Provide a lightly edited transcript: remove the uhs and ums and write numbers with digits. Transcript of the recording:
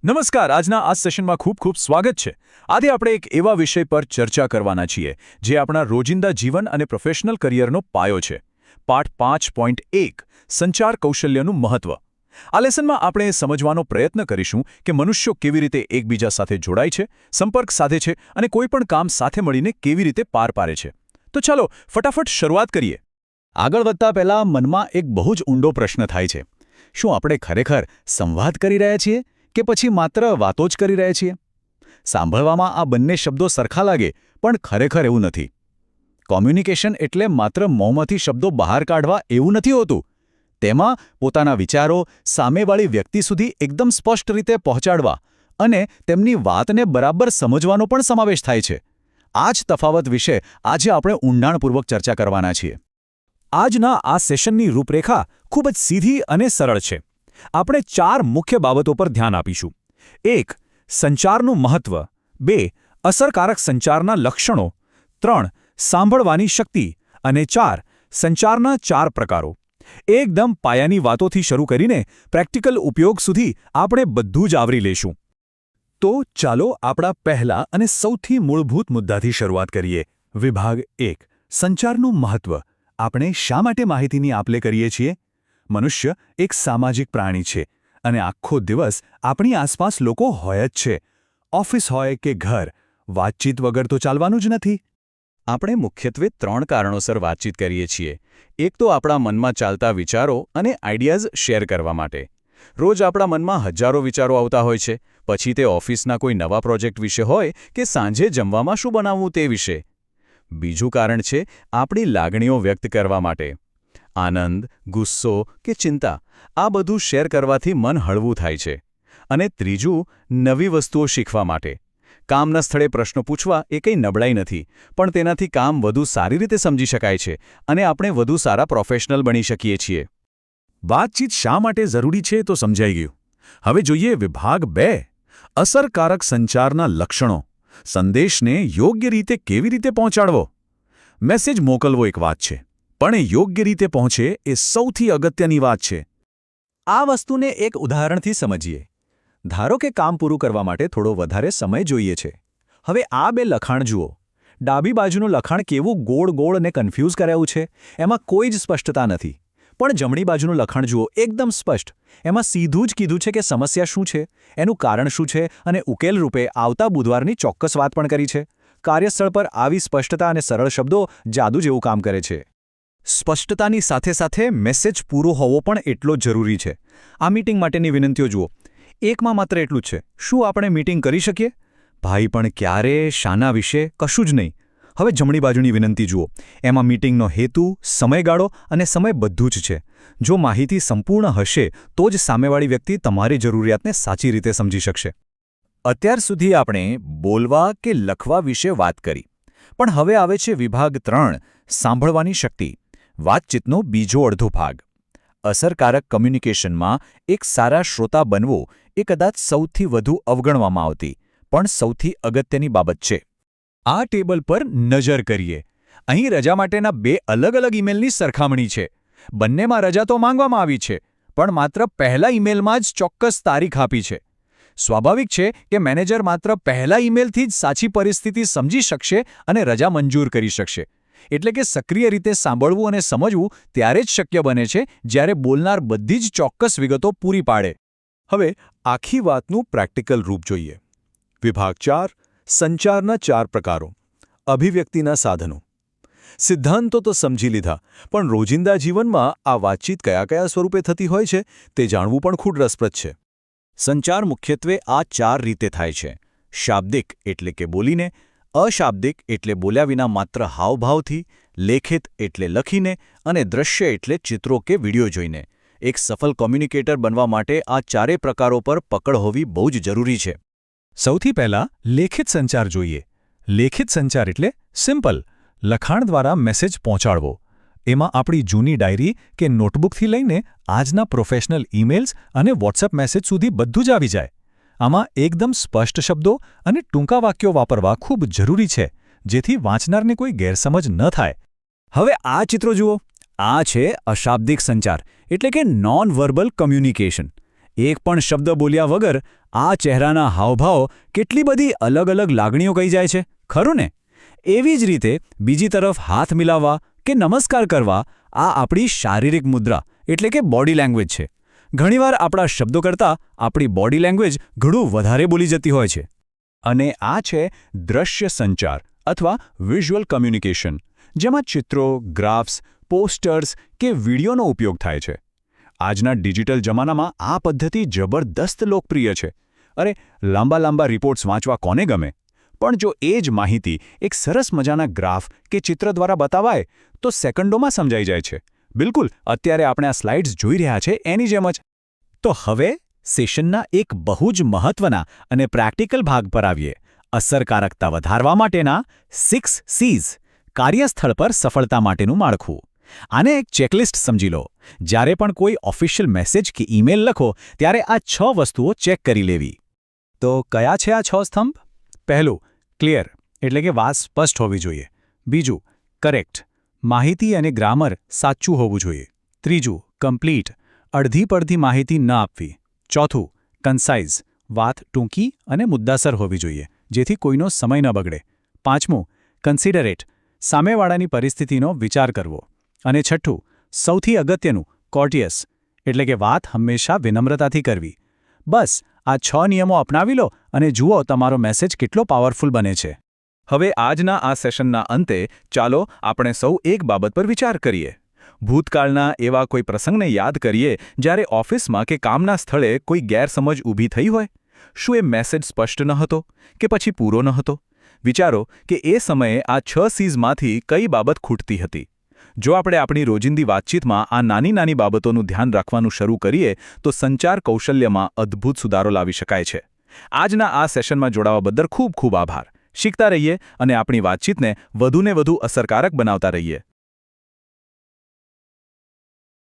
નમસ્કાર, આજના આ સેશનમાં ખૂબ ખૂબ સ્વાગત છે. આજે આપણે એક એવા વિષય પર ચર્ચા કરવાના છીએ જે આપણા રોજિંદા જીવન અને પ્રોફેશનલ કરિયરનો પાયો છે. પાઠ 5.1 સંચાર કૌશલ્યનું મહત્વ. આ લેસનમાં આપણે સમજવાનો પ્રયત્ન કરીશું કે મનુષ્યો કેવી રીતે એકબીજા સાથે જોડાય છે, સંપર્ક સાધે છે અને કોઈપણ કામ સાથે મળીને કેવી રીતે પાર પાડે છે. તો ચાલો ફટાફટ શરૂઆત કરીએ. આગળ વધતા પહેલા મનમાં એક બહુ જ ઊંડો પ્રશ્ન થાય છે. શું આપણે ખરેખર સંવાદ કરી રહ્યા છીએ કે પછી માત્ર વાતો જ કરી રહ્યા છીએ? સાંભળવામાં આ બંને શબ્દો સરખા લાગે, પણ ખરેખર એવું નથી. કોમ્યુનિકેશન એટલે માત્ર મોંમાંથી શબ્દો બહાર કાઢવા એવું નથી હોતું. તેમાં પોતાના વિચારો સામેવાળી વ્યક્તિ સુધી એકદમ સ્પષ્ટ રીતે પહોંચાડવા અને તેમની વાતને બરાબર સમજવાનો પણ સમાવેશ થાય છે. આ જ તફાવત વિશે આજે આપણે ઊંડાણપૂર્વક ચર્ચા કરવાના છીએ. આજના આ સેશનની રૂપરેખા ખૂબ જ સીધી અને સરળ છે. આપણે 4 મુખ્ય બાબતો પર ધ્યાન આપીશું. 1. સંચારનું મહત્વ. 2. અસરકારક સંચારના લક્ષણો. 3. સાંભળવાની શક્તિ. અને 4. સંચારના 4 પ્રકારો. એકદમ પાયાની વાતોથી શરૂ કરીને પ્રેક્ટિકલ ઉપયોગ સુધી આપણે બધું જ આવરી લેશું. તો ચાલો આપણા પહેલા અને સૌથી મૂળભૂત મુદ્દાથી શરૂઆત કરીએ. વિભાગ 1. સંચારનું મહત્વ. આપણે શા માટે માહિતીની આપ-લે કરીએ છીએ? મનુષ્ય એક સામાજિક પ્રાણી છે અને આખો દિવસ આપણી આસપાસ લોકો હોય જ છે. ઓફિસ હોય કે ઘર, વાતચીત વગર તો ચાલવાનું જ નથી. આપણે મુખ્યત્વે 3 કારણોસર વાતચીત કરીએ છીએ. એક તો આપણા મનમાં ચાલતા વિચારો અને આઈડિયાઝ શેર કરવા માટે. રોજ આપણા મનમાં હજારો વિચારો આવતા હોય છે. પછી તે ઓફિસના કોઈ નવા પ્રોજેક્ટ વિશે હોય કે સાંજે જમવામાં શું બનાવવું તે વિશે. બીજું કારણ છે આપણી લાગણીઓ વ્યક્ત કરવા માટે. આનંદ, ગુસ્સો કે ચિંતા, આ બધું શેર કરવાથી મન હળવું થાય છે. અને ત્રીજું, નવી વસ્તુઓ શીખવા માટે. કામના સ્થળે પ્રશ્નો પૂછવા એ કંઈ નબળાઈ નથી, પણ તેનાથી કામ વધુ સારી રીતે સમજી શકાય છે અને આપણે વધુ સારા પ્રોફેશનલ બની શકીએ છીએ. વાતચીત શા માટે જરૂરી છે તો સમજાઈ ગયું. હવે જોઈએ વિભાગ 2. અસરકારક સંચારના લક્ષણો. સંદેશને યોગ્ય રીતે કેવી રીતે પહોંચાડવો? મેસેજ મોકલવો એક વાત છે, પણ એ યોગ્ય રીતે પહોંચે એ સૌથી અગત્યની વાત છે. આ વસ્તુને એક ઉદાહરણથી સમજીએ. ધારો કે કામ પૂરું કરવા માટે થોડો વધારે સમય જોઈએ છે. હવે આ 2 લખાણ જુઓ. ડાબી બાજુનું લખાણ કેવું ગોળ ગોળ અને કન્ફ્યુઝ કરાયું છે. એમાં કોઈ જ સ્પષ્ટતા નથી. પણ જમણી બાજુનું લખાણ જુઓ, એકદમ સ્પષ્ટ. એમાં સીધું જ કીધું છે કે સમસ્યા શું છે, એનું કારણ શું છે અને ઉકેલ રૂપે આવતા બુધવારની ચોક્કસ વાત પણ કરી છે. કાર્યસ્થળ પર આવી સ્પષ્ટતા અને સરળ શબ્દો જાદુ જેવું કામ કરે છે. સ્પષ્ટતાની સાથે સાથે મેસેજ પૂરો હોવો પણ એટલો જ જરૂરી છે. આ મીટિંગ માટેની વિનંતીઓ જુઓ. એકમાં માત્ર એટલું જ છે, શું આપણે મીટિંગ કરી શકીએ? ભાઈ, પણ ક્યારે, શાના વિશે, કશું જ નહીં. હવે જમણી બાજુની વિનંતી જુઓ. એમાં મીટિંગનો હેતુ, સમયગાળો અને સમય બધું જ છે. જો માહિતી સંપૂર્ણ હશે તો જ સામેવાળી વ્યક્તિ તમારી જરૂરિયાતને સાચી રીતે સમજી શકશે. અત્યાર સુધી આપણે બોલવા કે લખવા વિશે વાત કરી. પણ હવે આવે છે વિભાગ 3, સાંભળવાની શક્તિ. વાતચીતનો બીજો અડધો ભાગ. અસરકારક કમ્યુનિકેશનમાં એક સારા શ્રોતા બનવું એ કદાચ સૌથી વધુ અવગણવામાં આવતી પણ સૌથી અગત્યની બાબત છે. આ ટેબલ પર નજર કરીએ. અહીં રજા માટેના 2 અલગ અલગ ઈમેલની સરખામણી છે. બંનેમાં રજા તો માંગવામાં આવી છે, પણ માત્ર પહેલા ઈમેલમાં જ ચોક્કસ તારીખ આપી છે. સ્વાભાવિક છે કે મેનેજર માત્ર પહેલા ઈમેલથી જ સાચી પરિસ્થિતિ સમજી શકશે અને રજા મંજૂર કરી શકશે. એટલે કે સક્રિય રીતે સાંભળવું અને સમજવું ત્યારે જ શક્ય બને છે જ્યારે બોલનાર બધી જ ચોક્કસ વિગતો પૂરી પાડે. હવે આખી વાતનું પ્રેક્ટિકલ રૂપ જોઈએ. વિભાગ 4. સંચારના 4 પ્રકારો. અભિવ્યક્તિના સાધનો. સિદ્ધાંતો તો સમજી લીધા, પણ રોજિંદા જીવનમાં આ વાતચીત કયા કયા સ્વરૂપે થતી હોય છે તે જાણવું પણ ખૂબ રસપ્રદ છે. સંચાર મુખ્યત્વે આ 4 રીતે થાય છે. શાબ્દિક એટલે કે બોલીને, અશાબ્દિક એટલે બોલ્યા વિના માત્ર હાવભાવથી, લેખિત એટલે લખીને અને દ્રશ્ય એટલે ચિત્રો કે વિડીયો જોઈને. એક સફળ કોમ્યુનિકેટર બનવા માટે આ 4 પ્રકારો પર પકડ હોવી બહુ જ જરૂરી છે. સૌથી પહેલા લેખિત સંચાર જોઈએ. લેખિત સંચાર એટલે સિમ્પલ, લખાણ દ્વારા મેસેજ પહોંચાડવો. એમાં આપણી જૂની ડાયરી કે નોટબુકથી લઈને આજના પ્રોફેશનલ ઈમેલ્સ અને વોટ્સએપ મેસેજ સુધી બધું જ આવી જાય. આમાં એકદમ સ્પષ્ટ શબ્દો અને ટૂંકા વાક્યો વાપરવા ખૂબ જરૂરી છે, જેથી વાંચનારને કોઈ ગેરસમજ ન થાય. હવે આ ચિત્રો જુઓ. આ છે અશાબ્દિક સંચાર એટલે કે નોન વર્બલ કમ્યુનિકેશન. એક પણ શબ્દ બોલ્યા વગર આ ચહેરાના હાવભાવ કેટલી બધી અલગ અલગ લાગણીઓ કહી જાય છે, ખરું ને? એવી જ રીતે બીજી તરફ હાથ મિલાવવા કે નમસ્કાર કરવા આ આપણી શારીરિક મુદ્રા એટલે કે બોડી લેંગ્વેજ છે. ઘણીવાર આપણા શબ્દો કરતાં આપણી બોડી લેંગ્વેજ ઘણું વધારે બોલી જતી હોય છે. અને આ છે દ્રશ્ય સંચાર અથવા વિઝ્યુઅલ કમ્યુનિકેશન, જેમાં ચિત્રો, ગ્રાફ્સ, પોસ્ટર્સ કે વિડીયોનો ઉપયોગ થાય છે. આજના ડિજિટલ જમાનામાં આ પદ્ધતિ જબરદસ્ત લોકપ્રિય છે. અરે, લાંબા લાંબા રિપોર્ટ્સ વાંચવા કોને ગમે? પણ જો એ જ માહિતી એક સરસ મજાના ગ્રાફ કે ચિત્ર દ્વારા બતાવાય તો સેકન્ડોમાં સમજાઈ જાય છે. બિલકુલ, અત્યારે આપણે આ સ્લાઇડ્સ જોઈ રહ્યા છે એની જેમ જ. તો હવે સેશનના એક બહુ જ મહત્વના અને પ્રેક્ટિકલ ભાગ પર આવીએ. અસરકારકતા વધારવા માટેના 6 C's, કાર્યસ્થળ પર સફળતા માટેનું માળખું. આને એક ચેકલિસ્ટ સમજી લો. જ્યારે પણ કોઈ ઓફિશિયલ મેસેજ કે ઈમેલ લખો ત્યારે આ 6 વસ્તુઓ ચેક કરી લેવી. તો કયા છે આ 6 સ્તંભ? પહેલું, ક્લિયર એટલે કે વાત સ્પષ્ટ હોવી જોઈએ. બીજું, કરેક્ટ, માહિતી અને ગ્રામર સાચું હોવું જોઈએ. ત્રીજું, કમ્પ્લીટ, અડધી પડધી માહિતી ન આપવી. ચોથું, કન્સાઇઝ, વાત ટૂંકી અને મુદ્દાસર હોવી જોઈએ, જેથી કોઈનો સમય ન બગડે. પાંચમું, કન્સિડરેટ, સામેવાળાની પરિસ્થિતિનો વિચાર કરવો. અને છઠ્ઠું, સૌથી અગત્યનું, કોર્ટિયસ, એટલે કે વાત હંમેશા વિનમ્રતાથી કરવી. બસ આ 6 નિયમો અપનાવી લો અને જુઓ તમારો મેસેજ કેટલો પાવરફુલ બને છે. હવે આજના આ સેશનના અંતે ચાલો આપણે સૌ એક બાબત પર વિચાર કરીએ. ભૂતકાળના એવા કોઈ પ્રસંગને યાદ કરીએ જ્યારે ઓફિસમાં કે કામના સ્થળે કોઈ ગેરસમજ ઊભી થઈ હોય. શું એ મેસેજ સ્પષ્ટ ન હતો કે પછી પૂરો ન હતો? વિચારો કે એ સમયે આ 6 C'sમાંથી કઈ બાબત ખૂટતી હતી. જો આપણે આપણી રોજિંદી વાતચીતમાં આ નાની નાની બાબતોનું ધ્યાન રાખવાનું શરૂ કરીએ તો સંચાર કૌશલ્યમાં અદ્ભુત સુધારો લાવી શકાય છે. આજના આ સેશનમાં જોડાવા બદલ ખૂબ ખૂબ આભાર. શીખતા રહીએ અને આપણી વાતચીતને વધુને વધુ અસરકારક બનાવતા રહીએ.